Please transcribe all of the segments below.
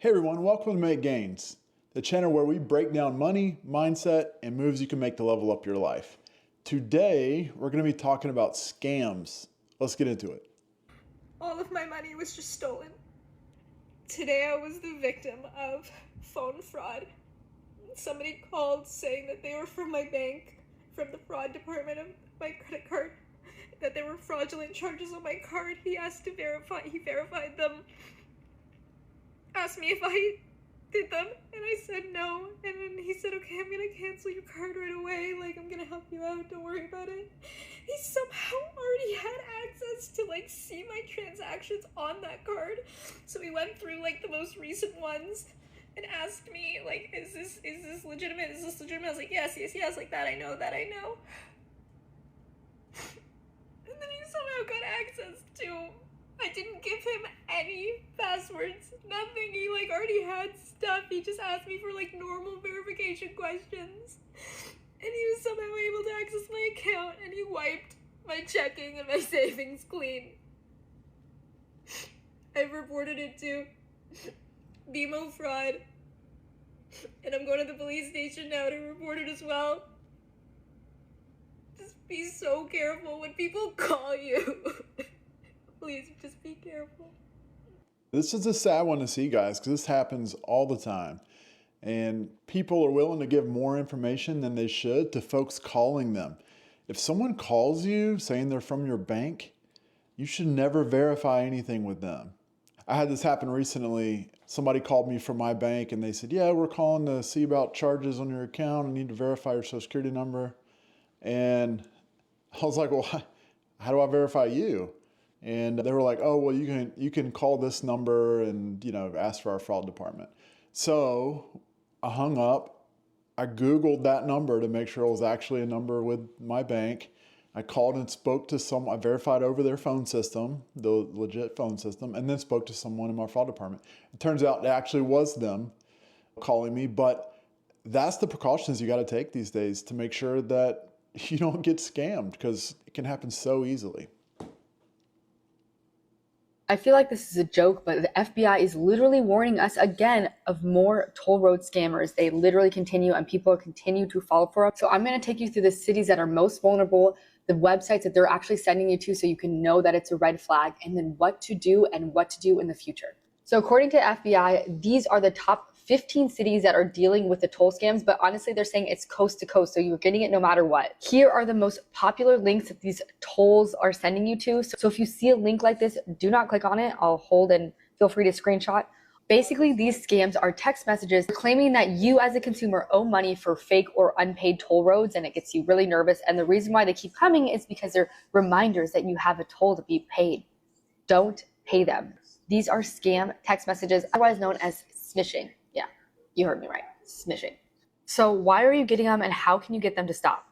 Hey everyone, welcome to Make Gains, the channel where we break down money, mindset, and moves you can make to level up your life. Today, we're going to be talking about scams. Let's get into it. All of my money was just stolen. Today I was the victim of phone fraud. Somebody called saying that they were from my bank, from the fraud department of my credit card, that there were fraudulent charges on my card. He verified them, asked me if I did them, and I said no. And then he said, okay, I'm gonna cancel your card right away. Like, I'm gonna help you out. Don't worry about it. He somehow already had access to see my transactions on that card. So he went through the most recent ones and asked me is this legitimate? Is this legitimate? I was like, yes, like that I know. And then he somehow got access to, I didn't give him any passwords, nothing. He already had stuff. He just asked me for normal verification questions. And he was somehow able to access my account, and he wiped my checking and my savings clean. I've reported it to BMO fraud, and I'm going to the police station now to report it as well. Just be so careful when people call you. Please, just be careful. This is a sad one to see, guys, because this happens all the time. And people are willing to give more information than they should to folks calling them. If someone calls you saying they're from your bank, you should never verify anything with them. I had this happen recently. Somebody called me from my bank and they said, yeah, we're calling to see about charges on your account. I need to verify your social security number. And I was like, well, how do I verify you? And they were like, oh, well, you can call this number and, ask for our fraud department. So I hung up. I Googled that number to make sure it was actually a number with my bank. I called and spoke to I verified over their phone system, the legit phone system, and then spoke to someone in my fraud department. It turns out it actually was them calling me, but that's the precautions you got to take these days to make sure that you don't get scammed, because it can happen so easily. I feel like this is a joke, but the FBI is literally warning us again of more toll road scammers. They literally continue, and people continue to fall for them. So I'm going to take you through the cities that are most vulnerable, the websites that they're actually sending you to, so you can know that it's a red flag, and then what to do and what to do in the future. So according to FBI, these are the top 15 cities that are dealing with the toll scams, but honestly, they're saying it's coast to coast, so you're getting it no matter what. Here are the most popular links that these tolls are sending you to. So if you see a link like this, do not click on it. I'll hold and feel free to screenshot. Basically, these scams are text messages claiming that you as a consumer owe money for fake or unpaid toll roads, and it gets you really nervous. And the reason why they keep coming is because they're reminders that you have a toll to be paid. Don't pay them. These are scam text messages, otherwise known as smishing. Yeah, you heard me right, smishing. So why are you getting them, and how can you get them to stop?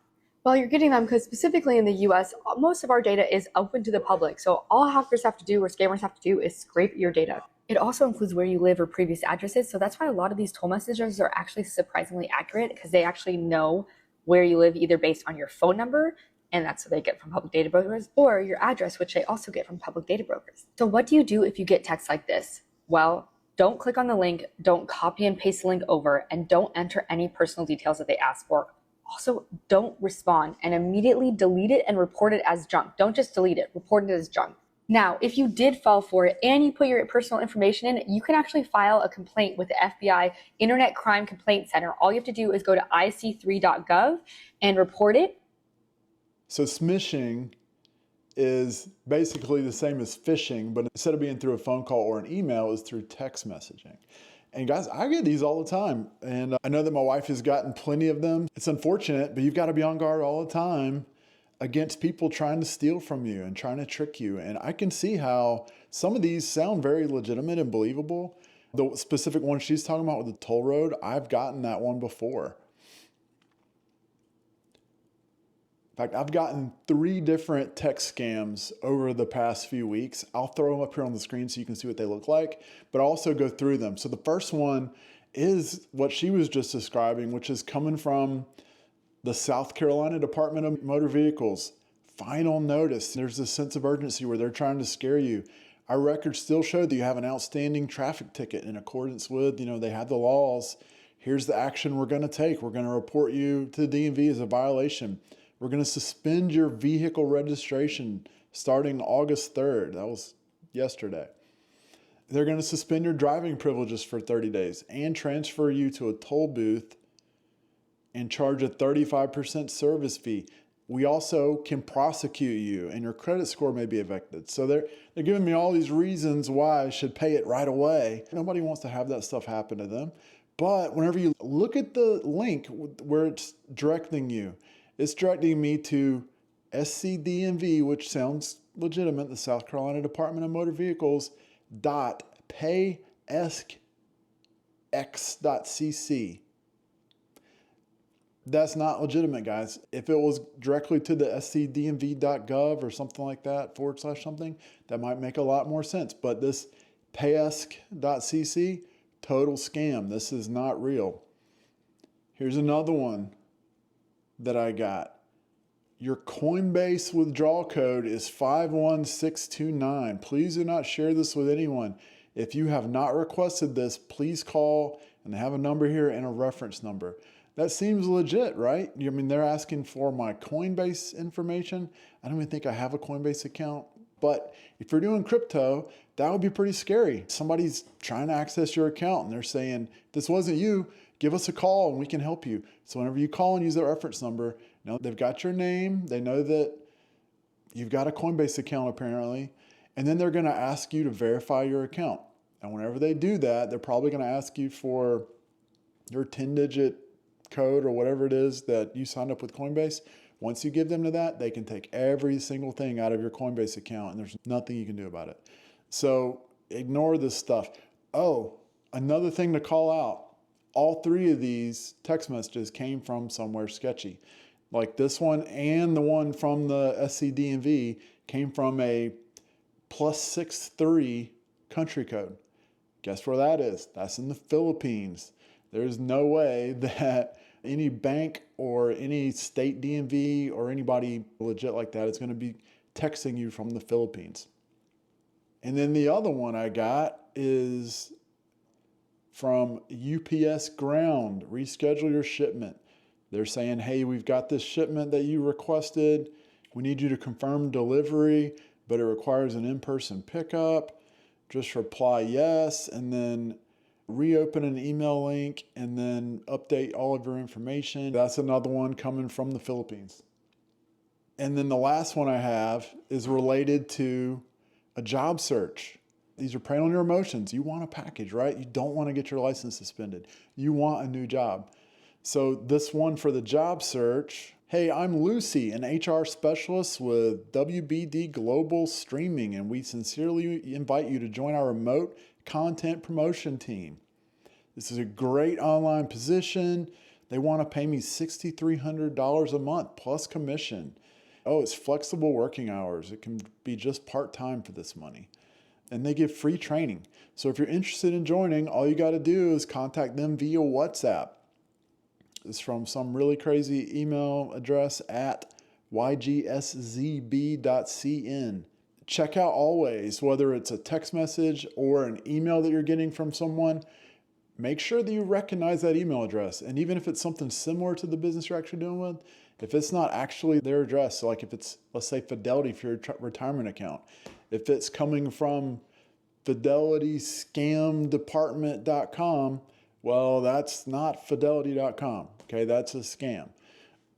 Well, you're getting them because specifically in the US, most of our data is open to the public. So all hackers have to do, or scammers have to do, is scrape your data. It also includes where you live or previous addresses. So that's why a lot of these toll messages are actually surprisingly accurate, because they actually know where you live, either based on your phone number, and that's what they get from public data brokers, or your address, which they also get from public data brokers. So what do you do if you get texts like this? Well, don't click on the link, don't copy and paste the link over, and don't enter any personal details that they ask for. Also, don't respond, and immediately delete it and report it as junk. Don't just delete it, report it as junk. Now, if you did fall for it and you put your personal information in, you can actually file a complaint with the FBI Internet Crime Complaint Center. All you have to do is go to ic3.gov and report it. So smishing is basically the same as phishing, but instead of being through a phone call or an email, it's through text messaging. And guys, I get these all the time. And I know that my wife has gotten plenty of them. It's unfortunate, but you've got to be on guard all the time against people trying to steal from you and trying to trick you. And I can see how some of these sound very legitimate and believable. The specific one she's talking about with the toll road, I've gotten that one before. In fact, I've gotten 3 different text scams over the past few weeks. I'll throw them up here on the screen so you can see what they look like, but I'll also go through them. So the first one is what she was just describing, which is coming from the South Carolina Department of Motor Vehicles. Final notice. There's a sense of urgency where they're trying to scare you. our records still show that you have an outstanding traffic ticket in accordance with, they have the laws. Here's the action we're going to take. We're going to report you to the DMV as a violation. We're going to suspend your vehicle registration starting August 3rd. That was yesterday. They're going to suspend your driving privileges for 30 days and transfer you to a toll booth and charge a 35% service fee. We also can prosecute you and your credit score may be affected. So they're giving me all these reasons why I should pay it right away. Nobody wants to have that stuff happen to them. But whenever you look at the link where it's directing you, it's directing me to SCDMV, which sounds legitimate, the South Carolina Department of Motor Vehicles, .payescx.cc. That's not legitimate, guys. If it was directly to the scdmv.gov or something like that, / something, that might make a lot more sense. But this payesc.cc, total scam. This is not real. Here's another one that I got. Your Coinbase withdrawal code is 51629. Please do not share this with anyone. If you have not requested this, please call, and they have a number here and a reference number. That seems legit, right? I mean, they're asking for my Coinbase information. I don't even think I have a Coinbase account. But if you're doing crypto, that would be pretty scary. Somebody's trying to access your account and they're saying, this wasn't you, give us a call and we can help you. So whenever you call and use that reference number, they've got your name. They know that you've got a Coinbase account apparently. And then they're going to ask you to verify your account. And whenever they do that, they're probably going to ask you for your 10-digit code or whatever it is that you signed up with Coinbase. Once you give them to that, they can take every single thing out of your Coinbase account and there's nothing you can do about it. So ignore this stuff. Oh, another thing to call out. All three of these text messages came from somewhere sketchy. Like this one and the one from the SCDMV came from a +63 country code. Guess where that is? That's in the Philippines. There's no way that any bank or any state DMV or anybody legit like that is going to be texting you from the Philippines. And then the other one I got is from UPS Ground. Reschedule your shipment. They're saying, hey, we've got this shipment that you requested. We need you to confirm delivery, but it requires an in-person pickup. Just reply yes, and then reopen an email link, and then update all of your information. That's another one coming from the Philippines. And then the last one I have is related to a job search. These are preying on your emotions. You want a package, right? You don't want to get your license suspended. You want a new job. So this one for the job search, hey, I'm Lucy, an HR specialist with WBD Global Streaming, and we sincerely invite you to join our remote content promotion team. This is a great online position. They want to pay me $6,300 a month plus commission. Oh, it's flexible working hours. It can be just part-time for this money. And they give free training. So if you're interested in joining, all you got to do is contact them via WhatsApp. It's from some really crazy email address at ygszb.cn. Check out always, whether it's a text message or an email that you're getting from someone, make sure that you recognize that email address. And even if it's something similar to the business you're actually dealing with, if it's not actually their address, so like if it's, let's say, Fidelity for your retirement account, if it's coming from fidelityscamdepartment.com, well, that's not fidelity.com. Okay, that's a scam.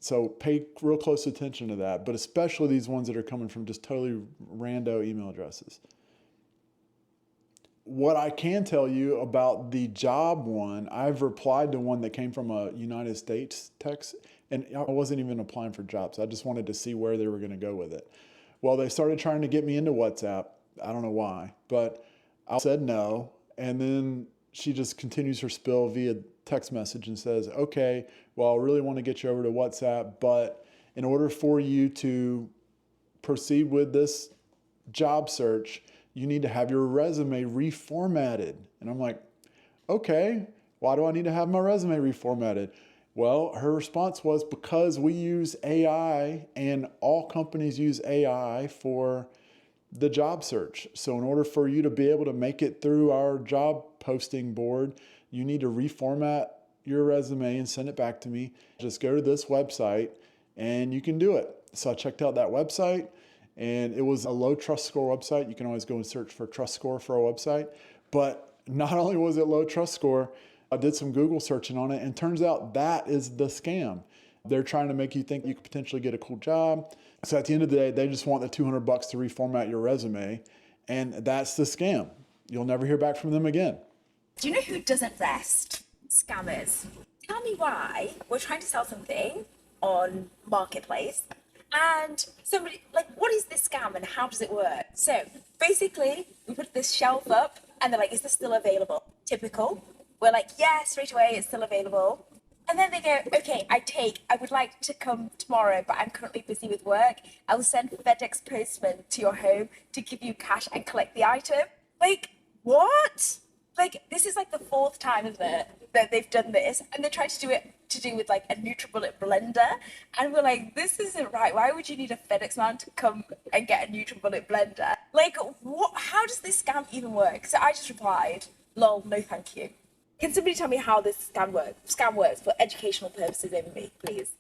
So pay real close attention to that, but especially these ones that are coming from just totally rando email addresses. What I can tell you about the job one, I've replied to one that came from a United States text, and I wasn't even applying for jobs. I just wanted to see where they were going to go with it. Well, they started trying to get me into WhatsApp. I don't know why, but I said no. And then she just continues her spill via text message and says, okay, well, I really want to get you over to WhatsApp, but in order for you to proceed with this job search, you need to have your resume reformatted. And I'm like, okay, why do I need to have my resume reformatted? Well, her response was because we use AI and all companies use AI for the job search. So in order for you to be able to make it through our job posting board, you need to reformat your resume and send it back to me. Just go to this website and you can do it. So I checked out that website, and it was a low trust score website. You can always go and search for trust score for a website. But not only was it low trust score, I did some Google searching on it, and turns out that is the scam. They're trying to make you think you could potentially get a cool job. So at the end of the day, they just want the $200 to reformat your resume, and that's the scam. You'll never hear back from them again. Do you know who doesn't rest? Scammers. Tell me why we're trying to sell something on Marketplace and somebody, like, what is this scam and how does it work? So basically, we put this shelf up and they're like, is this still available? Typical. We're like, yeah, straight away, it's still available. And then they go, okay, I would like to come tomorrow, but I'm currently busy with work. I'll send FedEx postman to your home to give you cash and collect the item. Like, what? Like, this is like the fourth time, isn't it, that they've done this, and they tried to do it with like a NutriBullet blender, and we're like, this isn't right. Why would you need a FedEx man to come and get a NutriBullet blender? Like, what? How does this scam even work? So I just replied, lol, no thank you. Can somebody tell me how this scam works for educational purposes only, please?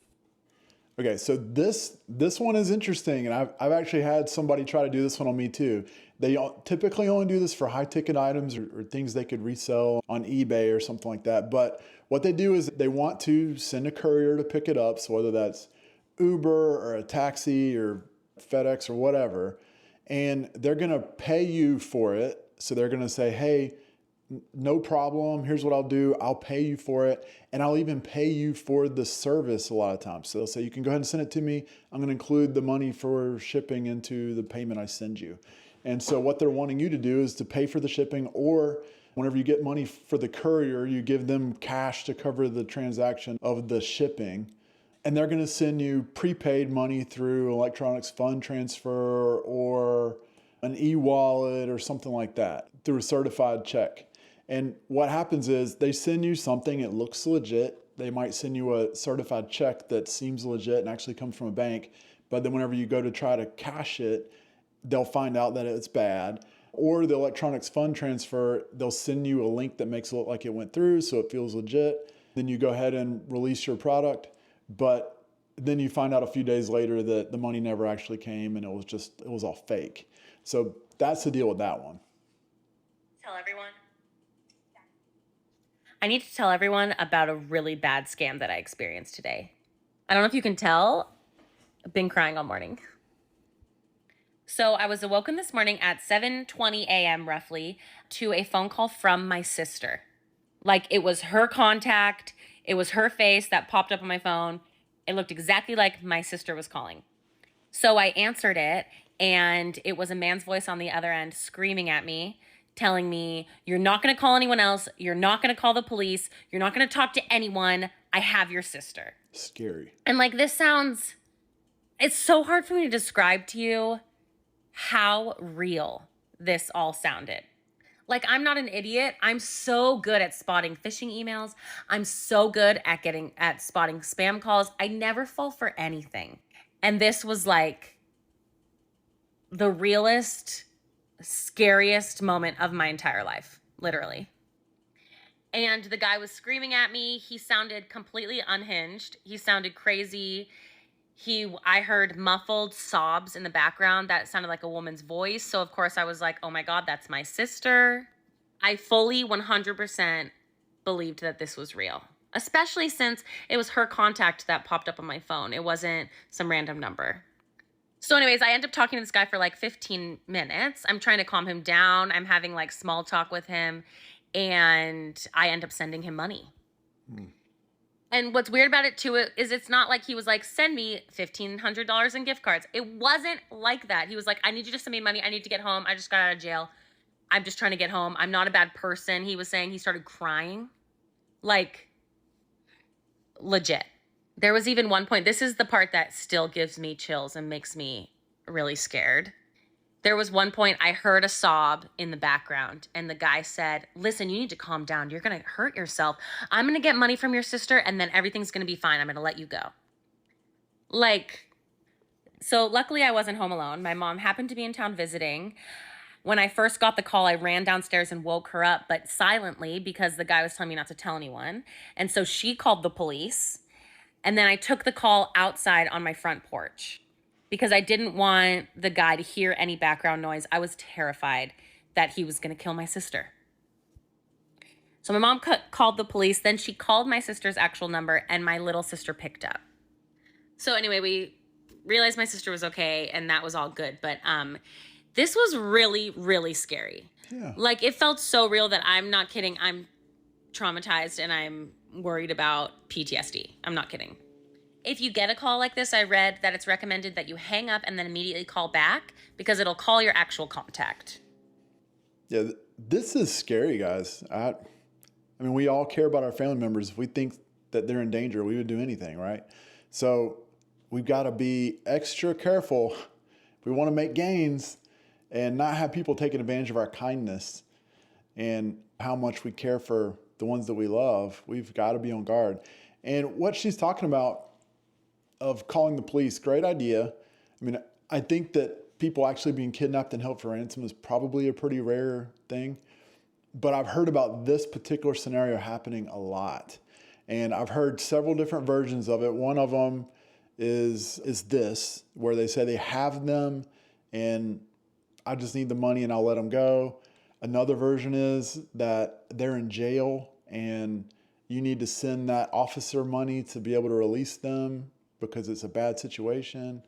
Okay, so this one is interesting, and I've actually had somebody try to do this one on me too. They typically only do this for high ticket items or things they could resell on eBay or something like that. But what they do is they want to send a courier to pick it up. So whether that's Uber or a taxi or FedEx or whatever, and they're gonna pay you for it. So they're gonna say, hey, no problem. Here's what I'll do. I'll pay you for it. And I'll even pay you for the service a lot of times. So they'll say, you can go ahead and send it to me. I'm going to include the money for shipping into the payment I send you. And so what they're wanting you to do is to pay for the shipping, or whenever you get money for the courier, you give them cash to cover the transaction of the shipping. And they're going to send you prepaid money through electronics fund transfer or an e-wallet or something like that through a certified check. And what happens is they send you something, it looks legit. They might send you a certified check that seems legit and actually comes from a bank. But then whenever you go to try to cash it, they'll find out that it's bad. Or the electronics fund transfer, they'll send you a link that makes it look like it went through, so it feels legit. Then you go ahead and release your product. But then you find out a few days later that the money never actually came and it was all fake. So that's the deal with that one. Tell everyone. I need to tell everyone about a really bad scam that I experienced today. I don't know if you can tell, I've been crying all morning. So I was awoken this morning at 7:20 a.m. roughly to a phone call from my sister. Like, it was her contact, it was her face that popped up on my phone. It looked exactly like my sister was calling. So I answered it, and it was a man's voice on the other end screaming at me, telling me, you're not going to call anyone else. You're not going to call the police. You're not going to talk to anyone. I have your sister. Scary. And like, it's so hard for me to describe to you how real this all sounded. Like, I'm not an idiot. I'm so good at spotting phishing emails. I'm so good at spotting spam calls. I never fall for anything. And this was like the realest, scariest moment of my entire life, literally. And the guy was screaming at me. He sounded completely unhinged. He sounded crazy. I heard muffled sobs in the background that sounded like a woman's voice. So of course I was like, oh my God, that's my sister. I fully 100% believed that this was real, especially since it was her contact that popped up on my phone. It wasn't some random number. So anyways, I end up talking to this guy for like 15 minutes. I'm trying to calm him down. I'm having like small talk with him, and I end up sending him money. And what's weird about it too is it's not like he was like, send me $1,500 in gift cards. It wasn't like that. He was like, I need you to send me money. I need to get home. I just got out of jail. I'm just trying to get home. I'm not a bad person. He was saying. He started crying. Like, legit. There was even one point, this is the part that still gives me chills and makes me really scared. There was one point I heard a sob in the background, and the guy said, listen, you need to calm down. You're going to hurt yourself. I'm going to get money from your sister, and then everything's going to be fine. I'm going to let you go. Like, So luckily I wasn't home alone. My mom happened to be in town visiting. When I first got the call, I ran downstairs and woke her up, but silently because the guy was telling me not to tell anyone. And so she called the police. And then I took the call outside on my front porch because I didn't want the guy to hear any background noise. I was terrified that he was going to kill my sister. So my mom called the police. Then she called my sister's actual number and my little sister picked up. So anyway, we realized my sister was okay and that was all good. But this was really, really scary. Yeah. Like, it felt so real that I'm not kidding. I'm traumatized and I'm worried about PTSD. I'm not kidding. If you get a call like this, I read that it's recommended that you hang up and then immediately call back because it'll call your actual contact. Yeah, this is scary, guys. I mean, we all care about our family members. If we think that they're in danger, we would do anything, right? So we've got to be extra careful if we want to make gains and not have people taking advantage of our kindness and how much we care for the ones that we love. We've got to be on guard. And what she's talking about of calling the police, great idea. I mean, I think that people actually being kidnapped and held for ransom is probably a pretty rare thing. But I've heard about this particular scenario happening a lot. And I've heard several different versions of it. One of them is this, where they say they have them and I just need the money and I'll let them go. Another version is that they're in jail and you need to send that officer money to be able to release them because it's a bad situation.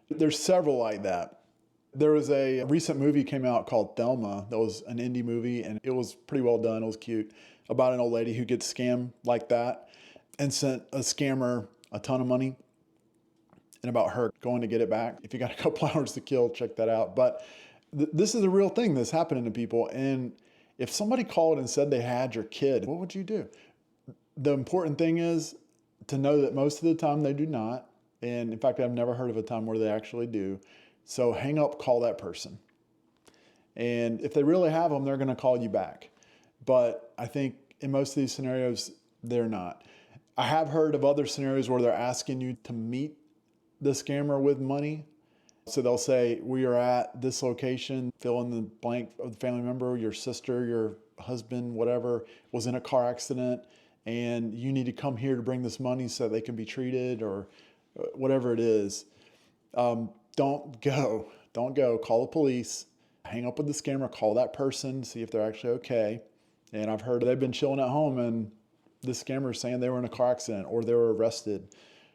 There's several like that. There was a recent movie came out called Thelma. That was an indie movie and it was pretty well done. It was cute, about an old lady who gets scammed like that and sent a scammer a ton of money, and about her going to get it back. If you got a couple hours to kill, check that out. But this is a real thing that's happening to people. And if somebody called and said they had your kid, what would you do? The important thing is to know that most of the time they do not. And in fact, I've never heard of a time where they actually do. So hang up, call that person. And if they really have them, they're going to call you back. But I think in most of these scenarios, they're not. I have heard of other scenarios where they're asking you to meet the scammer with money. So they'll say, we are at this location, fill in the blank of the family member, your sister, your husband, whatever, was in a car accident, and you need to come here to bring this money so they can be treated or whatever it is. Don't go. Call the police, hang up with the scammer, call that person, see if they're actually okay. And I've heard they've been chilling at home and the scammer is saying they were in a car accident or they were arrested.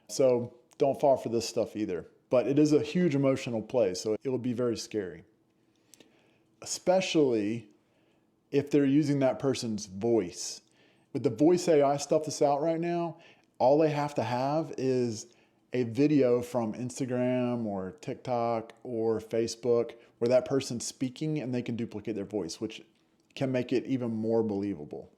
So don't fall for this stuff either. But it is a huge emotional play, so it will be very scary. Especially if they're using that person's voice. With the voice AI stuff that's out right now, all they have to have is a video from Instagram or TikTok or Facebook where that person's speaking and they can duplicate their voice, which can make it even more believable.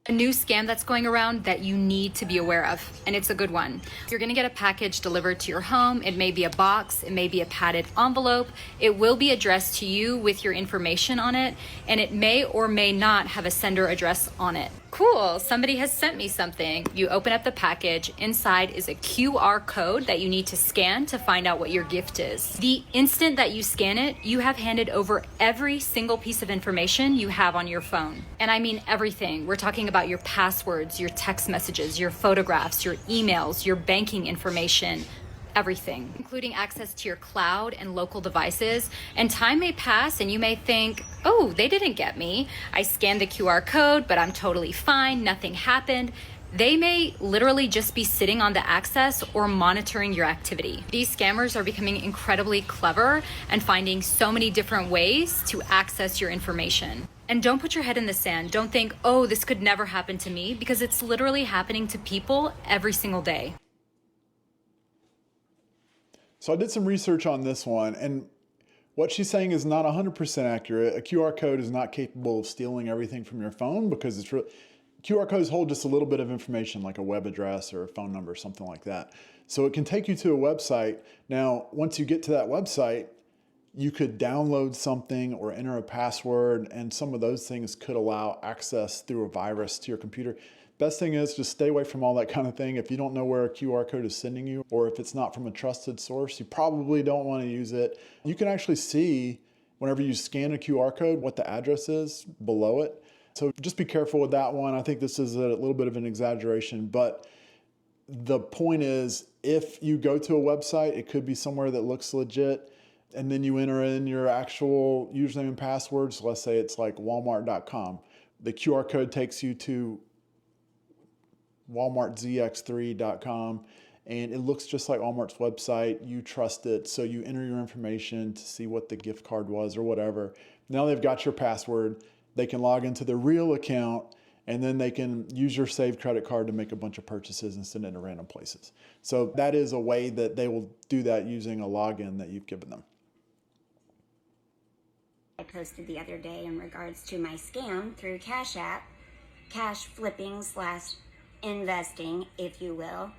A new scam that's going around that you need to be aware of, and it's a good one. You're gonna get a package delivered to your home. It may be a box, it may be a padded envelope. It will be addressed to you with your information on it, and it may or may not have a sender address on it. Cool, somebody has sent me something. You open up the package. Inside is a QR code that you need to scan to find out what your gift is. The instant that you scan it, you have handed over every single piece of information you have on your phone. And I mean everything. We're talking about your passwords, your text messages, your photographs, your emails, your banking information, everything, including access to your cloud and local devices. And time may pass and you may think, oh, they didn't get me. I scanned the QR code, but I'm totally fine. Nothing happened. They may literally just be sitting on the access or monitoring your activity. These scammers are becoming incredibly clever and finding so many different ways to access your information. And don't put your head in the sand. Don't think, oh, this could never happen to me, because it's literally happening to people every single day. So I did some research on this one, and what she's saying is not 100% accurate. A QR code is not capable of stealing everything from your phone because it's QR codes hold just a little bit of information, like a web address or a phone number, something like that. So it can take you to a website. Now, once you get to that website, you could download something or enter a password, and some of those things could allow access through a virus to your computer. Best thing is just stay away from all that kind of thing. If you don't know where a QR code is sending you, or if it's not from a trusted source, you probably don't want to use it. You can actually see whenever you scan a QR code what the address is below it. So just be careful with that one. I think this is a little bit of an exaggeration, but the point is, if you go to a website, it could be somewhere that looks legit, and then you enter in your actual username and passwords. So let's say it's like walmart.com. The QR code takes you to walmartzx3.com, and it looks just like Walmart's website. You trust it, so you enter your information to see what the gift card was or whatever. Now they've got your password. They can log into the real account, and then they can use your saved credit card to make a bunch of purchases and send it to random places. So that is a way that they will do that using a login that you've given them. I posted the other day in regards to my scam through Cash App, cash flipping / investing, if you will.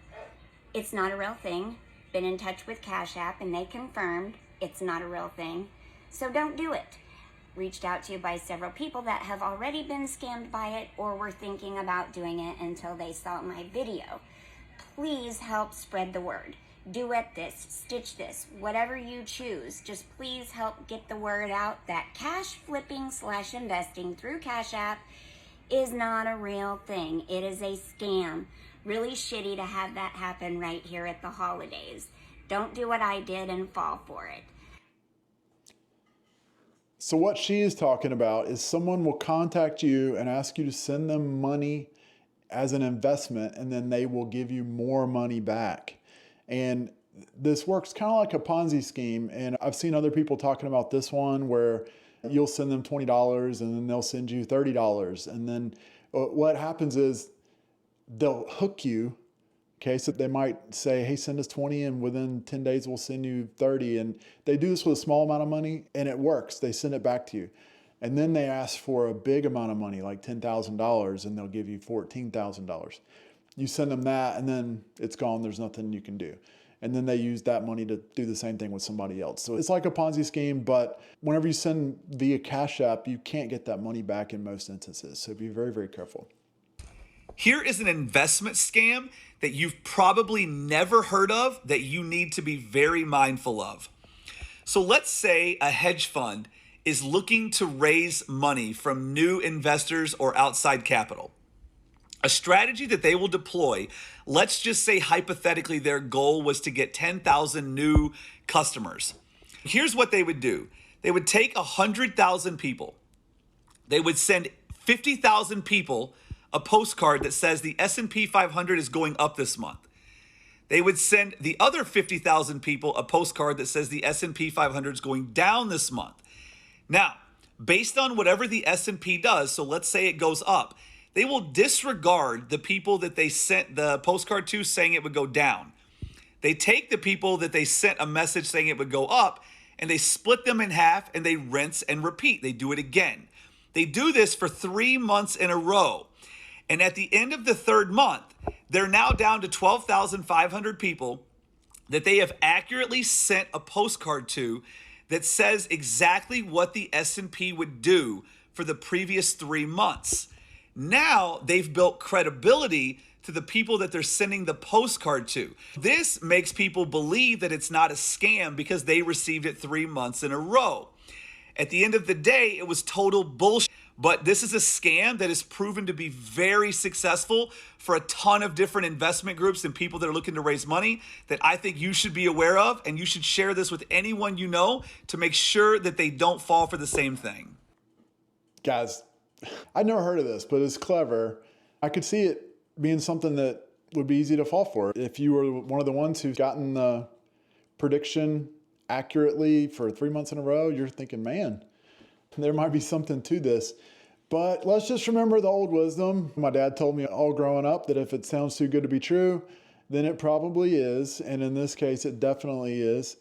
It's not a real thing. Been in touch with Cash App and they confirmed it's not a real thing. So don't do it. Reached out to you by several people that have already been scammed by it or were thinking about doing it until they saw my video. Please help spread the word. Duet this, stitch this, whatever you choose. Just please help get the word out that cash flipping / investing through Cash App is not a real thing. It is a scam. Really shitty to have that happen right here at the holidays. Don't do what I did and fall for it. So what she is talking about is someone will contact you and ask you to send them money as an investment, and then they will give you more money back. And this works kind of like a Ponzi scheme. And I've seen other people talking about this one where you'll send them $20 and then they'll send you $30. And then what happens is they'll hook you. Okay, so they might say, hey, send us 20 and within 10 days we'll send you 30. And they do this with a small amount of money and it works. They send it back to you. And then they ask for a big amount of money, like $10,000, and they'll give you $14,000. You send them that and then it's gone. There's nothing you can do. And then they use that money to do the same thing with somebody else. So it's like a Ponzi scheme, but whenever you send via Cash App, you can't get that money back in most instances. So be very, very careful. Here is an investment scam that you've probably never heard of that you need to be very mindful of. So let's say a hedge fund is looking to raise money from new investors or outside capital. A strategy that they will deploy, let's just say hypothetically their goal was to get 10,000 new customers. Here's what they would do. They would take 100,000 people. They would send 50,000 people a postcard that says the S&P 500 is going up this month. They would send the other 50,000 people a postcard that says the S&P 500 is going down this month. Now, based on whatever the S&P does, so let's say it goes up, they will disregard the people that they sent the postcard to saying it would go down. They take the people that they sent a message saying it would go up and they split them in half and they rinse and repeat. They do it again. They do this for 3 months in a row. And at the end of the third month, they're now down to 12,500 people that they have accurately sent a postcard to that says exactly what the S&P would do for the previous 3 months. Now they've built credibility to the people that they're sending the postcard to. This makes people believe that it's not a scam because they received it 3 months in a row. At the end of the day, it was total bullshit. But this is a scam that is proven to be very successful for a ton of different investment groups and people that are looking to raise money that I think you should be aware of, and you should share this with anyone you know to make sure that they don't fall for the same thing. Guys, I'd never heard of this, but it's clever. I could see it being something that would be easy to fall for. If you were one of the ones who's gotten the prediction accurately for 3 months in a row, you're thinking, man, there might be something to this. But let's just remember the old wisdom. My dad told me all growing up that if it sounds too good to be true, then it probably is. And in this case, it definitely is.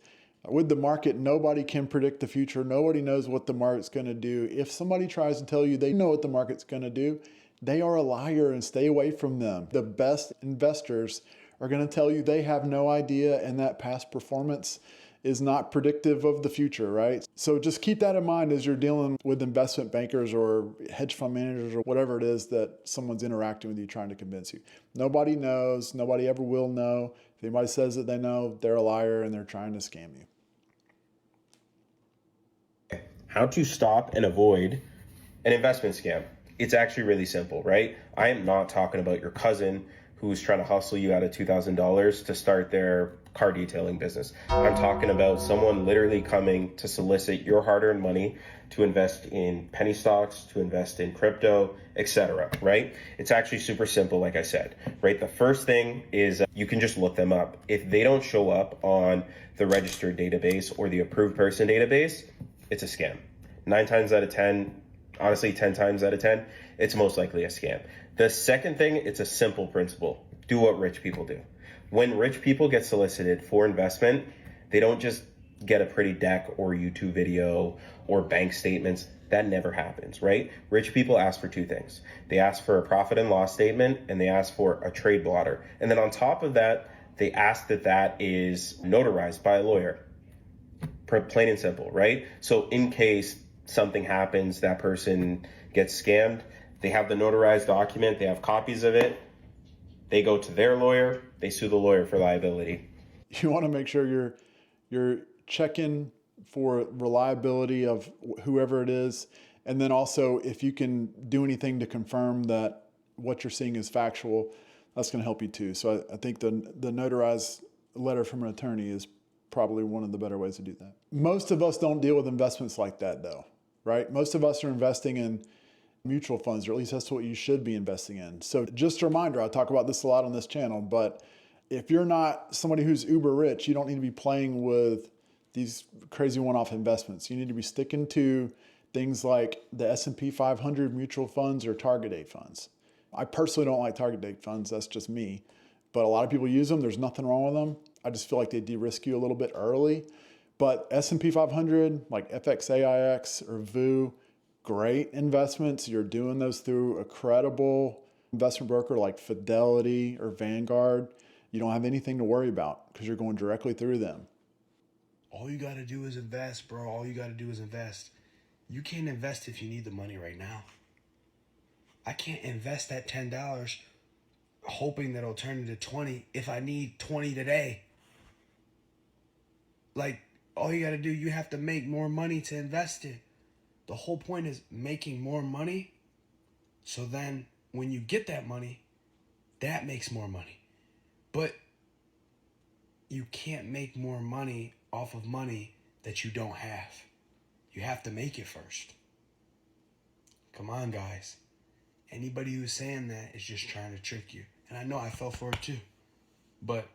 With the market, nobody can predict the future. Nobody knows what the market's going to do. If somebody tries to tell you they know what the market's going to do, they are a liar and stay away from them. The best investors are going to tell you they have no idea and that past performance is not predictive of the future, right? So just keep that in mind as you're dealing with investment bankers or hedge fund managers or whatever it is that someone's interacting with you trying to convince you. Nobody knows, nobody ever will know. If anybody says that they know, they're a liar and they're trying to scam you. How to stop and avoid an investment scam. It's actually really simple, right? I am not talking about your cousin who's trying to hustle you out of $2,000 to start their car detailing business. I'm talking about someone literally coming to solicit your hard-earned money to invest in penny stocks, to invest in crypto, etc., right? It's actually super simple, like I said, right? The first thing is you can just look them up. If they don't show up on the registered database or the approved person database, it's a scam. 9 times out of 10, honestly, 10 times out of 10, it's most likely a scam. The second thing, it's a simple principle. Do what rich people do. When rich people get solicited for investment, they don't just get a pretty deck or YouTube video or bank statements. That never happens, right? Rich people ask for 2 things. They ask for a profit and loss statement, and they ask for a trade blotter. And then on top of that, they ask that that is notarized by a lawyer. Plain and simple, right? So in case something happens, that person gets scammed, they have the notarized document, they have copies of it, they go to their lawyer, they sue the lawyer for liability. You want to make sure you're checking for reliability of whoever it is, and then also if you can do anything to confirm that what you're seeing is factual, that's going to help you too. So I think the notarized letter from an attorney is probably one of the better ways to do that. Most of us don't deal with investments like that though, right? Most of us are investing in mutual funds, or at least that's what you should be investing in. So just a reminder, I talk about this a lot on this channel, but if you're not somebody who's uber rich, you don't need to be playing with these crazy one-off investments. You need to be sticking to things like the S&P 500 mutual funds or target date funds. I personally don't like target date funds, that's just me, but a lot of people use them. There's nothing wrong with them. I just feel like they de-risk you a little bit early. But S&P 500, like FXAIX or VU, great investments. You're doing those through a credible investment broker like Fidelity or Vanguard. You don't have anything to worry about because you're going directly through them. All you got to do is invest, bro. All you got to do is invest. You can't invest if you need the money right now. I can't invest that $10 hoping that it'll turn into 20 if I need 20 today. Like, all you got to do, you have to make more money to invest it. The whole point is making more money, so then when you get that money, that makes more money. But you can't make more money off of money that you don't have. You have to make it first. Come on, guys. Anybody who's saying that is just trying to trick you. And I know I fell for it too. But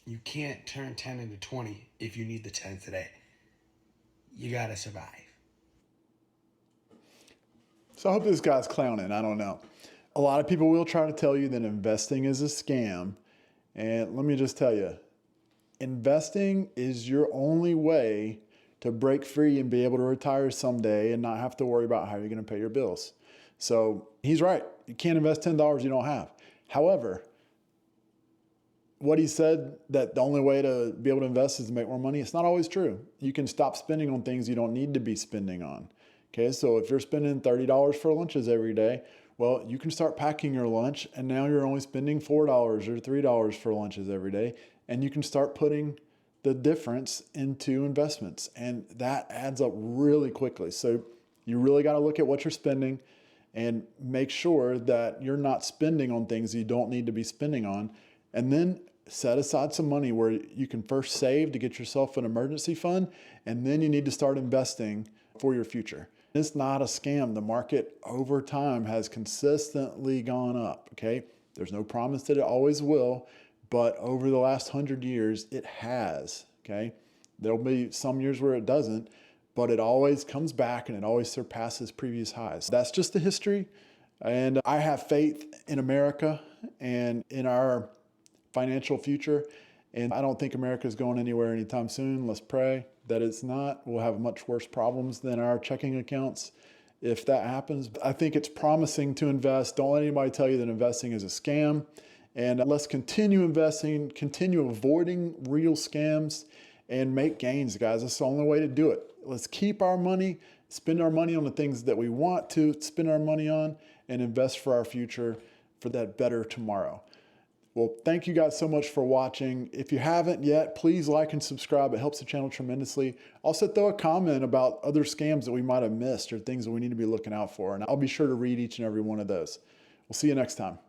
you can't turn 10 into 20 if you need the 10 today. You gotta survive. So I hope this guy's clowning. I don't know. A lot of people will try to tell you that investing is a scam. And let me just tell you, investing is your only way to break free and be able to retire someday and not have to worry about how you're going to pay your bills. So he's right. You can't invest $10 you don't have. However, what he said that the only way to be able to invest is to make more money, it's not always true. You can stop spending on things you don't need to be spending on. Okay, so if you're spending $30 for lunches every day, well, you can start packing your lunch and now you're only spending $4 or $3 for lunches every day. And you can start putting the difference into investments. And that adds up really quickly. So you really got to look at what you're spending and make sure that you're not spending on things you don't need to be spending on. And then set aside some money where you can first save to get yourself an emergency fund. And then you need to start investing for your future. It's not a scam. The market over time has consistently gone up, okay? There's no promise that it always will, but over the last 100 years, it has, okay? There'll be some years where it doesn't, but it always comes back and it always surpasses previous highs. That's just the history, and I have faith in America and in our financial future, and I don't think America is going anywhere anytime soon. Let's pray that it's not. We'll have much worse problems than our checking accounts if that happens. I think it's promising to invest. Don't let anybody tell you that investing is a scam. And let's continue investing, continue avoiding real scams, and make gains, guys. That's the only way to do it. Let's keep our money, spend our money on the things that we want to spend our money on, and invest for our future, for that better tomorrow. Well, thank you guys so much for watching. If you haven't yet, please like and subscribe. It helps the channel tremendously. Also, throw a comment about other scams that we might have missed or things that we need to be looking out for, and I'll be sure to read each and every one of those. We'll see you next time.